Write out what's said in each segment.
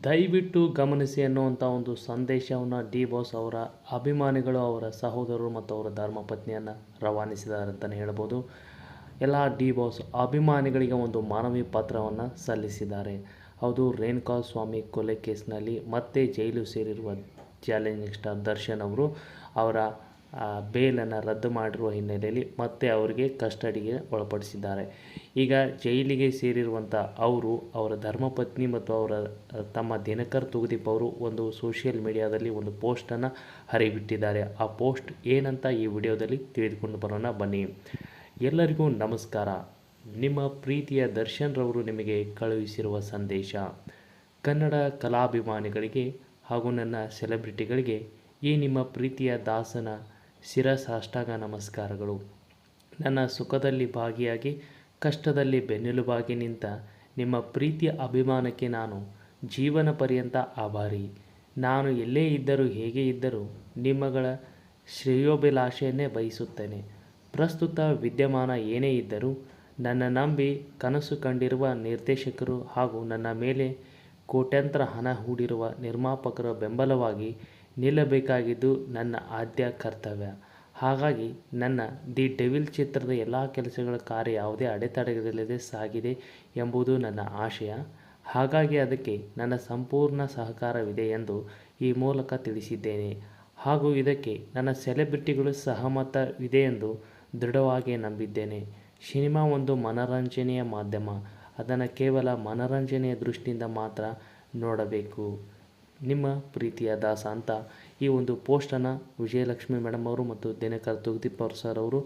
ದಯವಿಟ್ಟು ಗಮನಿಸಿ ಅನ್ನುವಂಥ ಒಂದು ಸಂದೇಶವನ್ನು ಡಿ ಬಾಸ್ ಅವರ ಅಭಿಮಾನಿಗಳು, ಅವರ ಸಹೋದರರು ಮತ್ತು ಅವರ ಧರ್ಮಪತ್ನಿಯನ್ನು ರವಾನಿಸಿದ್ದಾರೆ ಅಂತಲೇ ಹೇಳ್ಬೋದು. ಎಲ್ಲ ಡಿ ಬಾಸ್ ಅಭಿಮಾನಿಗಳಿಗೆ ಒಂದು ಮಾನವೀಯ ಪತ್ರವನ್ನು ಸಲ್ಲಿಸಿದ್ದಾರೆ. ಹೌದು, ರೇಣುಕಾಸ್ವಾಮಿ ಕೊಲೆ ಕೇಸ್ನಲ್ಲಿ ಮತ್ತೆ ಜೈಲು ಸೇರಿರುವ ಚಾಲೆಂಜಿಂಗ್ ಸ್ಟಾರ್ ದರ್ಶನ್ ಅವರು ಅವರ ಬೇಲನ್ನು ರದ್ದು ಮಾಡಿರುವ ಹಿನ್ನೆಲೆಯಲ್ಲಿ ಮತ್ತೆ ಅವರಿಗೆ ಕಸ್ಟಡಿಗೆ ಒಳಪಡಿಸಿದ್ದಾರೆ. ಈಗ ಜೈಲಿಗೆ ಸೇರಿರುವಂಥ ಅವರ ಧರ್ಮಪತ್ನಿ ಮತ್ತು ಅವರ ತಮ್ಮ ದಿನಕರ್ ತೂಗುದೀಪ್ ಅವರು ಒಂದು ಸೋಷಿಯಲ್ ಮೀಡಿಯಾದಲ್ಲಿ ಒಂದು ಪೋಸ್ಟನ್ನು ಹರಿಬಿಟ್ಟಿದ್ದಾರೆ. ಆ ಪೋಸ್ಟ್ ಏನಂತ ಈ ವಿಡಿಯೋದಲ್ಲಿ ತಿಳಿದುಕೊಂಡು ಬರೋಣ ಬನ್ನಿ. ಎಲ್ಲರಿಗೂ ನಮಸ್ಕಾರ. ನಿಮ್ಮ ಪ್ರೀತಿಯ ದರ್ಶನ್ ರವರು ನಿಮಗೆ ಕಳುಹಿಸಿರುವ ಸಂದೇಶ. ಕನ್ನಡ ಕಲಾಭಿಮಾನಿಗಳಿಗೆ ಹಾಗೂ ನನ್ನ ಸೆಲೆಬ್ರಿಟಿಗಳಿಗೆ ಈ ನಿಮ್ಮ ಪ್ರೀತಿಯ ದಾಸನ ಶಿರಸಾಷ್ಟಾಂಗ ನಮಸ್ಕಾರಗಳು. ನನ್ನ ಸುಖದಲ್ಲಿ ಭಾಗಿಯಾಗಿ ಕಷ್ಟದಲ್ಲಿ ಬೆನ್ನೆಲುಬಾಗಿ ನಿಂತ ನಿಮ್ಮ ಪ್ರೀತಿಯ ಅಭಿಮಾನಕ್ಕೆ ನಾನು ಜೀವನ ಪರ್ಯಂತ ಆಭಾರಿ. ನಾನು ಎಲ್ಲೇ ಇದ್ದರೂ ಹೇಗೆ ಇದ್ದರೂ ನಿಮ್ಮಗಳ ಶ್ರೇಯೋಭಿಲಾಷೆಯನ್ನೇ ಬಯಸುತ್ತೇನೆ. ಪ್ರಸ್ತುತ ವಿದ್ಯಮಾನ ಏನೇ ಇದ್ದರೂ ನನ್ನ ನಂಬಿ ಕನಸು ಕಂಡಿರುವ ನಿರ್ದೇಶಕರು ಹಾಗೂ ನನ್ನ ಮೇಲೆ ಕೋಟ್ಯಂತರ ಹಣ ಹೂಡಿರುವ ನಿರ್ಮಾಪಕರ ಬೆಂಬಲವಾಗಿ ನಿಲ್ಲಬೇಕಾಗಿದ್ದು ನನ್ನ ಆದ್ಯ ಕರ್ತವ್ಯ. ಹಾಗಾಗಿ ನನ್ನ ದಿ ಡೆವಿಲ್ ಚಿತ್ರದ ಎಲ್ಲ ಕೆಲಸಗಳ ಕಾರ್ಯ ಯಾವುದೇ ಅಡೆತಡೆಗಳಿಲ್ಲದೆ ಸಾಗಿದೆ ಎಂಬುದು ನನ್ನ ಆಶಯ. ಹಾಗಾಗಿ ಅದಕ್ಕೆ ನನ್ನ ಸಂಪೂರ್ಣ ಸಹಕಾರವಿದೆ ಎಂದು ಈ ಮೂಲಕ ತಿಳಿಸಿದ್ದೇನೆ ಹಾಗೂ ಇದಕ್ಕೆ ನನ್ನ ಸೆಲೆಬ್ರಿಟಿಗಳು ಸಹಮತವಿದೆ ಎಂದು ದೃಢವಾಗಿ ನಂಬಿದ್ದೇನೆ. ಸಿನಿಮಾ ಒಂದು ಮನರಂಜನೆಯ ಮಾಧ್ಯಮ. ಅದನ್ನು ಕೇವಲ ಮನರಂಜನೆಯ ದೃಷ್ಟಿಯಿಂದ ಮಾತ್ರ ನೋಡಬೇಕು. ನಿಮ್ಮ ಪ್ರೀತಿಯ ದಾಸ ಅಂತ ಈ ಒಂದು ಪೋಸ್ಟನ್ನು ವಿಜಯಲಕ್ಷ್ಮಿ ಮೇಡಮ್ ಅವರು ಮತ್ತು ದಿನಕರ್ ತೂಗುದೀಪ್ ಸರ್ ಅವರು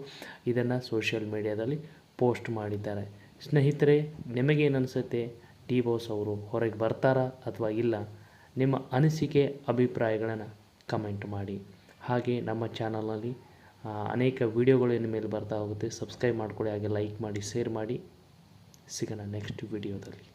ಇದನ್ನು ಸೋಷಿಯಲ್ ಮೀಡಿಯಾದಲ್ಲಿ ಪೋಸ್ಟ್ ಮಾಡಿದ್ದಾರೆ. ಸ್ನೇಹಿತರೆ, ನಿಮಗೇನು ಅನಿಸುತ್ತೆ? ಡಿ ಬಾಸ್ ಅವರು ಹೊರಗೆ ಬರ್ತಾರಾ ಅಥವಾ ಇಲ್ಲ? ನಿಮ್ಮ ಅನಿಸಿಕೆ ಅಭಿಪ್ರಾಯಗಳನ್ನು ಕಮೆಂಟ್ ಮಾಡಿ. ಹಾಗೆ ನಮ್ಮ ಚಾನಲ್ನಲ್ಲಿ ಅನೇಕ ವಿಡಿಯೋಗಳು ಇನ್ಮೇಲೆ ಬರ್ತಾ ಹೋಗುತ್ತೆ. ಸಬ್ಸ್ಕ್ರೈಬ್ ಮಾಡ್ಕೊಳ್ಳಿ, ಹಾಗೆ ಲೈಕ್ ಮಾಡಿ, ಶೇರ್ ಮಾಡಿ. ಸಿಗೋಣ ನೆಕ್ಸ್ಟ್ ವಿಡಿಯೋದಲ್ಲಿ.